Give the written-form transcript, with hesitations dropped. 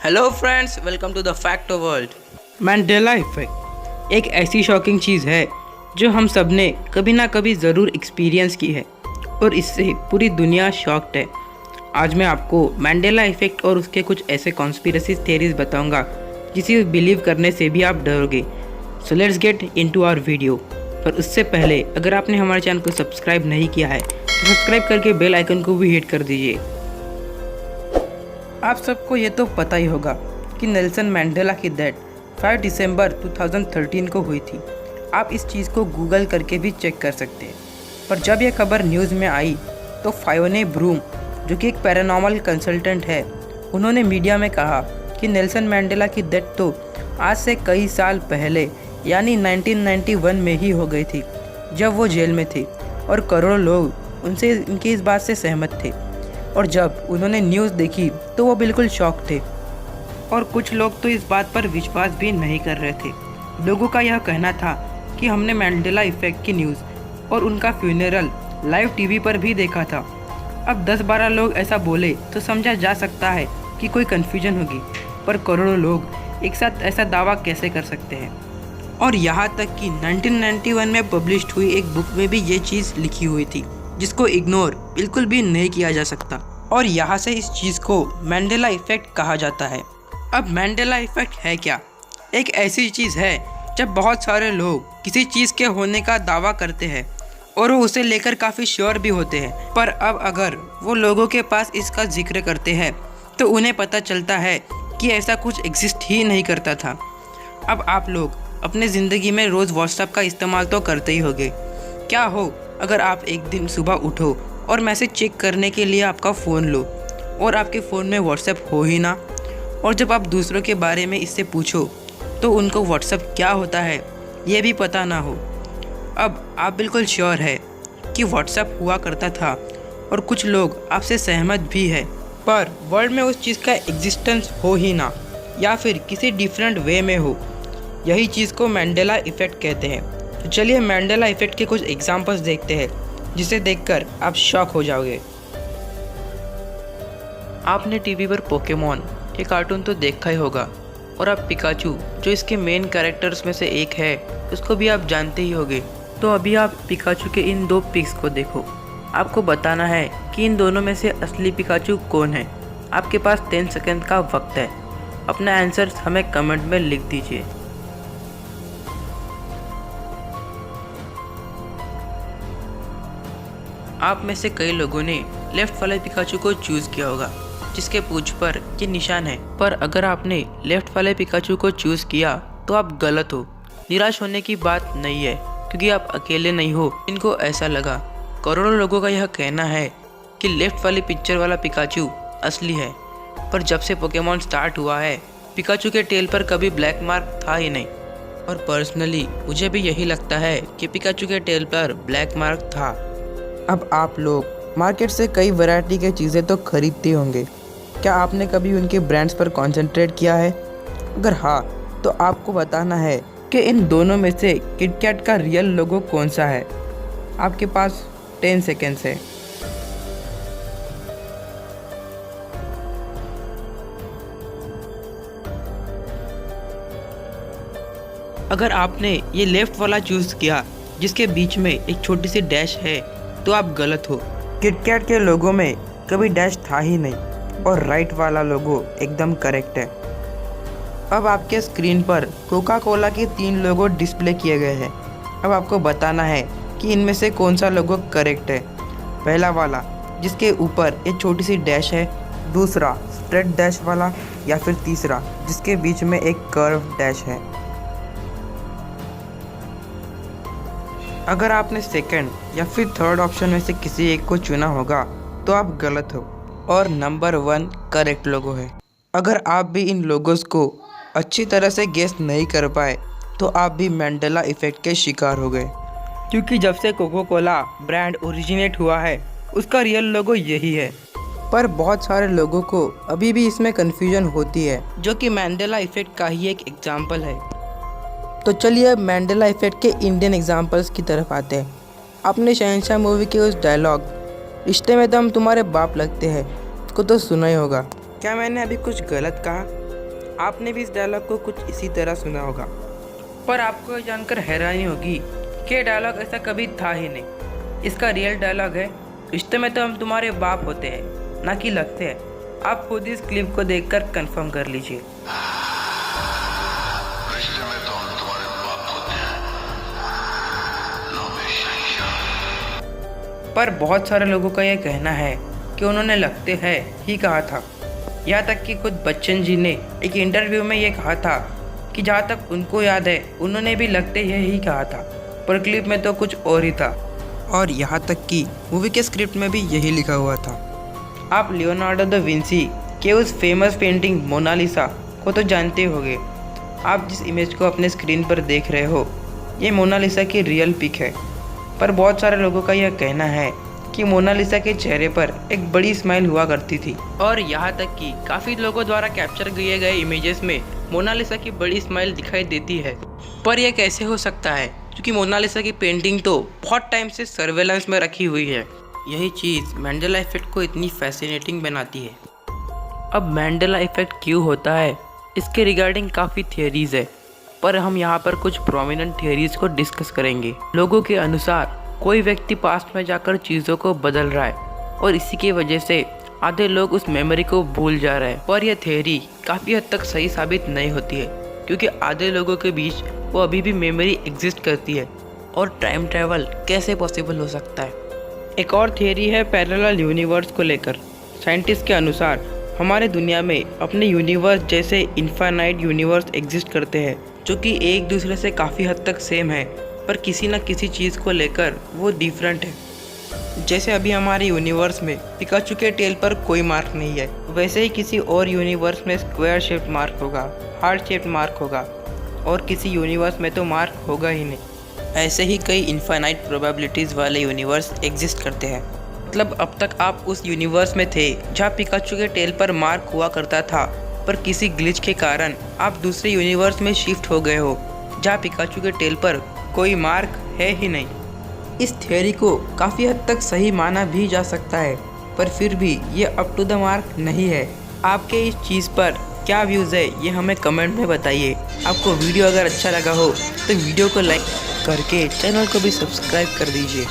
Hello friends, welcome to the fact world. Mandela effect एक ऐसी shocking चीज़ है जो हम सब ने कभी ना कभी ज़रूर एक्सपीरियंस की है और इससे पूरी दुनिया शॉक्ड है। आज मैं आपको मैंडेला इफेक्ट और उसके कुछ ऐसे कॉन्स्पिरेसी थ्योरीज बताऊंगा जिसे बिलीव करने से भी आप डरोगे। So let's get into our video. पर उससे पहले अगर आपने हमारे चैनल को सब्सक्राइब नहीं किया है तो सब्सक्राइब करके बेल आइकन को भी हिट कर दीजिए। आप सबको ये तो पता ही होगा कि नेल्सन मैंडेला की डेथ 5 दिसंबर 2013 को हुई थी। आप इस चीज़ को गूगल करके भी चेक कर सकते हैं। पर जब यह खबर न्यूज़ में आई तो फायोने ब्रूम, जो कि एक पैरानॉर्मल कंसल्टेंट है, उन्होंने मीडिया में कहा कि नेल्सन मैंडेला की डेथ तो आज से कई साल पहले यानी 1991 में ही हो गई थी, जब वो जेल में थे और करोड़ों लोग उनसे इनकी इस बात से सहमत थे। और जब उन्होंने न्यूज़ देखी तो वो बिल्कुल शॉक थे और कुछ लोग तो इस बात पर विश्वास भी नहीं कर रहे थे। लोगों का यह कहना था कि हमने मैंडेला इफेक्ट की न्यूज़ और उनका फ्यूनरल लाइव टीवी पर भी देखा था। अब 10-12 लोग ऐसा बोले तो समझा जा सकता है कि कोई कन्फ्यूजन होगी, पर करोड़ों लोग एक साथ ऐसा दावा कैसे कर सकते हैं। और यहाँ तक कि 1991 में पब्लिश हुई एक बुक में भी ये चीज़ लिखी हुई थी, जिसको इग्नोर बिल्कुल भी नहीं किया जा सकता। और यहाँ से इस चीज़ को मैंडेला इफेक्ट कहा जाता है। अब मैंडेला इफेक्ट है क्या? एक ऐसी चीज़ है जब बहुत सारे लोग किसी चीज़ के होने का दावा करते हैं और वो उसे लेकर काफ़ी श्योर भी होते हैं, पर अब अगर वो लोगों के पास इसका जिक्र करते हैं तो उन्हें पता चलता है कि ऐसा कुछ एग्जिस्ट ही नहीं करता था। अब आप लोग अपने ज़िंदगी में रोज़ व्हाट्सएप का इस्तेमाल तो करते ही होंगे। क्या हो अगर आप एक दिन सुबह उठो और मैसेज चेक करने के लिए आपका फ़ोन लो और आपके फ़ोन में व्हाट्सएप हो ही ना, और जब आप दूसरों के बारे में इससे पूछो तो उनको व्हाट्सएप क्या होता है ये भी पता ना हो। अब आप बिल्कुल श्योर है कि व्हाट्सएप हुआ करता था और कुछ लोग आपसे सहमत भी है, पर वर्ल्ड में उस चीज़ का एग्जिस्टेंस हो ही ना, या फिर किसी डिफरेंट वे में हो। यही चीज़ को मैंडेला इफेक्ट कहते हैं। तो चलिए मैंडेला इफेक्ट के कुछ एग्जांपल्स देखते हैं जिसे देखकर आप शॉक हो जाओगे। आपने टीवी पर पोकेमॉन ये कार्टून तो देखा ही होगा, और आप पिकाचू, जो इसके मेन कैरेक्टर्स में से एक है, उसको भी आप जानते ही होंगे। तो अभी आप पिकाचू के इन दो पिक्स को देखो। आपको बताना है कि इन दोनों में से असली पिकाचू कौन है। आपके पास 10 सेकंड का वक्त है। अपना आंसर हमें कमेंट में लिख दीजिए। आप में से कई लोगों ने लेफ्ट वाले पिकाचू को चूज़ किया होगा, जिसके पूंछ पर ये निशान है। पर अगर आपने लेफ्ट वाले पिकाचू को चूज़ किया तो आप गलत हो। निराश होने की बात नहीं है, क्योंकि आप अकेले नहीं हो इनको ऐसा लगा। करोड़ों लोगों का यह कहना है कि लेफ्ट वाली पिक्चर वाला पिकाचू असली है। पर जब से पोकेमॉन स्टार्ट हुआ है, पिकाचू के टेल पर कभी ब्लैक मार्क था ही नहीं। और पर्सनली मुझे भी यही लगता है कि पिकाचू के टेल पर ब्लैक मार्क था। अब आप लोग मार्केट से कई वैरायटी के चीज़ें तो खरीदते होंगे। क्या आपने कभी उनके ब्रांड्स पर कंसंट्रेट किया है? अगर हाँ, तो आपको बताना है कि इन दोनों में से किटकैट का रियल लोगो कौन सा है। आपके पास 10 सेकेंड्स है। अगर आपने ये लेफ्ट वाला चूज़ किया जिसके बीच में एक छोटी सी डैश है, तो आप गलत हो। किटकैट के लोगों में कभी डैश था ही नहीं, और राइट वाला लोगो एकदम करेक्ट है। अब आपके स्क्रीन पर कोका कोला के 3 लोगो डिस्प्ले किए गए हैं। अब आपको बताना है कि इनमें से कौन सा लोगो करेक्ट है। पहला वाला जिसके ऊपर एक छोटी सी डैश है, दूसरा स्ट्रेट डैश वाला, या फिर तीसरा जिसके बीच में एक कर्व डैश है। अगर आपने सेकंड या फिर थर्ड ऑप्शन में से किसी एक को चुना होगा तो आप गलत हो, और नंबर 1 करेक्ट लोगो है। अगर आप भी इन लोगोस को अच्छी तरह से गेस नहीं कर पाए तो आप भी मैंडेला इफेक्ट के शिकार हो गए, क्योंकि जब से कोका कोला ब्रांड ओरिजिनेट हुआ है उसका रियल लोगो यही है। पर बहुत सारे लोगों को अभी भी इसमें कन्फ्यूजन होती है, जो कि मैंडेला इफेक्ट का ही एक एग्जाम्पल है। तो चलिए अब मैंडेला इफेक्ट के इंडियन एग्जांपल्स की तरफ आते हैं। आपने शहंशाह मूवी के उस डायलॉग रिश्ते में तो हम तुम्हारे बाप लगते हैं को तो सुना ही होगा। क्या मैंने अभी कुछ गलत कहा? आपने भी इस डायलॉग को कुछ इसी तरह सुना होगा, पर आपको ये जानकर हैरानी होगी कि डायलॉग ऐसा कभी था ही नहीं। इसका रियल डायलॉग है, रिश्ते में तो हम तुम्हारे बाप होते हैं ना कि लगते हैं। आप खुद इस क्लिप को देखकर कंफर्म कर लीजिए। रिश्ते में तो हम तुम्हारे बाप होते हैं, ना बेशक। पर बहुत सारे लोगों का यह कहना है कि उन्होंने लगते हैं ही कहा था। यहाँ तक कि खुद बच्चन जी ने एक इंटरव्यू में ये कहा था कि जहाँ तक उनको याद है उन्होंने भी लगते यही कहा था, पर क्लिप में तो कुछ और ही था। और यहाँ तक कि मूवी के स्क्रिप्ट में भी यही लिखा हुआ था। आप लियोनार्डो दा विंसी के उस फेमस पेंटिंग मोनालिसा को तो जानते होंगे। आप जिस इमेज को अपने स्क्रीन पर देख रहे हो, ये मोनालिसा की रियल पिक है। पर बहुत सारे लोगों का यह कहना है कि मोनालिसा के चेहरे पर एक बड़ी स्माइल हुआ करती थी, और यहाँ तक कि काफ़ी लोगों द्वारा कैप्चर किए गए इमेजेस में मोनालिसा की बड़ी स्माइल दिखाई देती है। पर यह कैसे हो सकता है, क्योंकि मोनालिसा की पेंटिंग तो बहुत टाइम से सर्वेलेंस में रखी हुई है। यही चीज़ मैंडेला इफेक्ट को इतनी फैसिनेटिंग बनाती है। अब मैंडेला इफेक्ट क्यों होता है, इसके रिगार्डिंग काफ़ी थियरीज है, पर हम यहाँ पर कुछ प्रोमिनेंट थियरीज को डिस्कस करेंगे। लोगों के अनुसार कोई व्यक्ति पास्ट में जाकर चीज़ों को बदल रहा है और इसी की वजह से आधे लोग उस मेमोरी को भूल जा रहे हैं। पर यह थियरी काफ़ी हद तक सही साबित नहीं होती है, क्योंकि आधे लोगों के बीच वो अभी भी मेमोरी एग्जिस्ट करती है, और टाइम ट्रैवल कैसे पॉसिबल हो सकता है। एक और थियरी है पैरेलल यूनिवर्स को लेकर। साइंटिस्ट के अनुसार हमारे दुनिया में अपने यूनिवर्स जैसे इन्फाइनाइट यूनिवर्स एग्जिस्ट करते हैं, जो कि एक दूसरे से काफ़ी हद तक सेम है, पर किसी न किसी चीज़ को लेकर वो डिफरेंट है। जैसे अभी हमारे यूनिवर्स में पिकाचू के टेल पर कोई मार्क नहीं है, वैसे ही किसी और यूनिवर्स में स्क्वायर शेप्ड मार्क होगा, हार्ट शेप्ड मार्क होगा, और किसी यूनिवर्स में तो मार्क होगा ही नहीं। ऐसे ही कई इनफाइनाइट प्रोबेबिलिटीज़ वाले यूनिवर्स एग्जिस्ट करते हैं। मतलब अब तक आप उस यूनिवर्स में थे जहाँ पिकाचू के टेल पर मार्क हुआ करता था, पर किसी ग्लिच के कारण आप दूसरे यूनिवर्स में शिफ्ट हो गए हो जहाँ पिकाचू के टेल पर कोई मार्क है ही नहीं। इस थ्योरी को काफ़ी हद तक सही माना भी जा सकता है, पर फिर भी ये अप टू द मार्क नहीं है। आपके इस चीज़ पर क्या व्यूज़ है, ये हमें कमेंट में बताइए। आपको वीडियो अगर अच्छा लगा हो तो वीडियो को लाइक करके चैनल को भी सब्सक्राइब कर दीजिए।